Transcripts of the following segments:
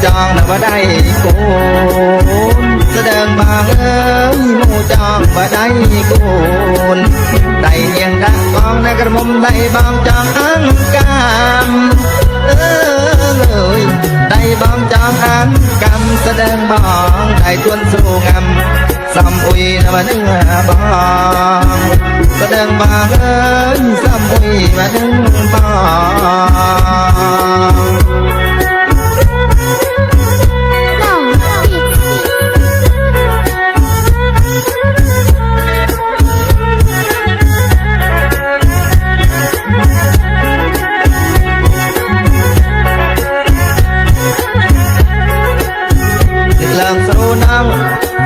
จองนะว่าได้โกนแสดงบางเอ้ยหมูจองว่าได้โกนได้เนียงดักกองในกระมุมได้บางจองอังกามได้บางจองอังกามแสดงบางได้ชวนสู่งำซ้ำอุยนะมาเนื้อบางแสดงบางเอ้ยซ้ำอุยมาเนื้อบาง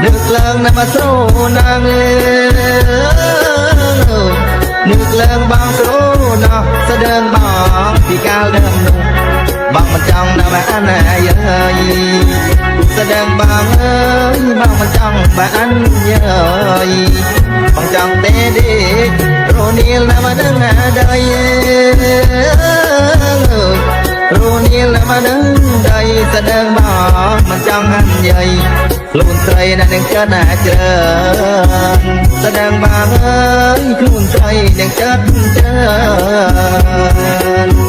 นึกเลิงนะมาสู้นางนึกเลิงบางสู้นะแสดงบางที่ก้าวเดิมนุ่งบางมันจังนะแม่นายเย้ยแสดงบางเอ้ยบางมันจังแม่นเย้ยบางจังเตดีโรนีลนะมาดึงได้รู้นี่แหละมาดึงได้แสดงบางมันจังหันใหญ่ลุ่นใจนั่นเองจะน่าเจริญแสดงบางเอ้ยลุ่นใจยังจะเจริญ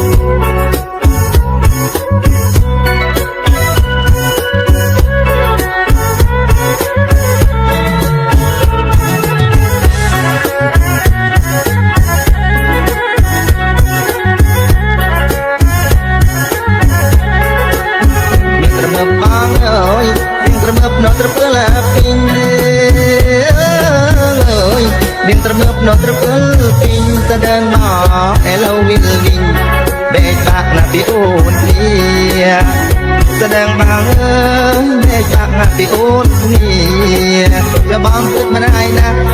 nó trấp là kinh đừng trấp nó trấp kinh ta đang bỏ hello will win để bạc là bị ôn nia ta đang bằng để bạc là bị ôn nia cho bom tức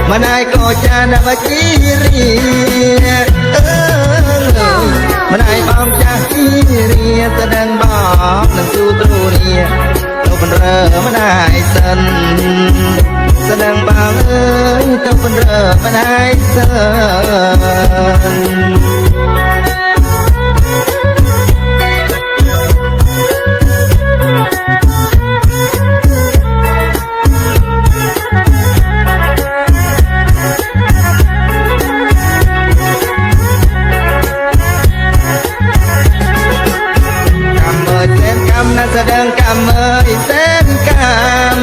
mà ai có cha na và chi ri mà ai bom cha chi ri ta đang bỏ nâng su tru niaเป็นเริ่มมันได้สันแสดงบางเอ้ยเจ้าเป็นเริ่มมันได้สันแสดงกรรมเอ้ยเส้นกรรม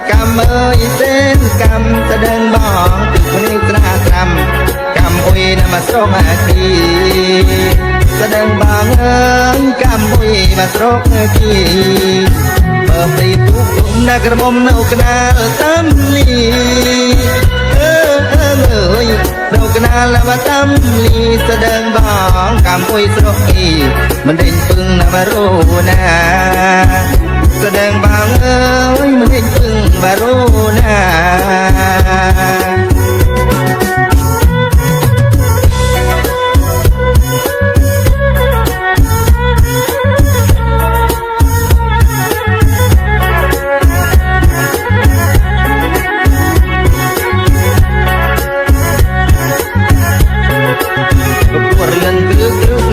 กรรมเอ้ยเส้นกรรมแสดงบอกคนนี้กระทำกรรมอุยนมาสรงอาคีแสดงบางเอ้ยกรรมอุยมาสรงอาคีเปิดตีทุกทุกนักระมมนกนาตั้มลีเรากนาละมาตั้มลีแสดงบางกรรมอุยสรงอีมันเด่นปึงนะมารู้นะแสดงบางเอ้ยมันเด่นปึงมารู้นะ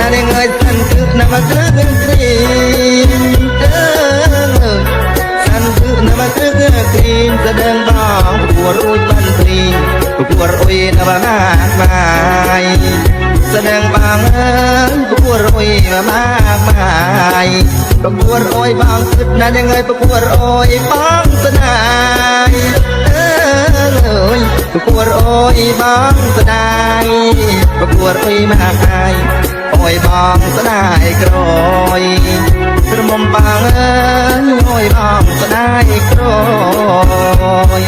นั่นเองเอ้ยสันคือนำมาเกลือครีมสันคือนำมาเกลือครีมแสดงบ้องผัวรุ่ยบันทรีผัวรุ่ยนำมามากมายแสดงบางเอ้ยผัวรุ่ยมามากมายผัวรุ่ยบางสุดนั่นเองเอ้ยผัวรุ่ยบางสนายผัวรุ่ยบางสนายผัวรุ่ยมากมายโอ้ยบองสนายกรอยกระมมบางเอ้ยโอ้ยบองสนายกรอย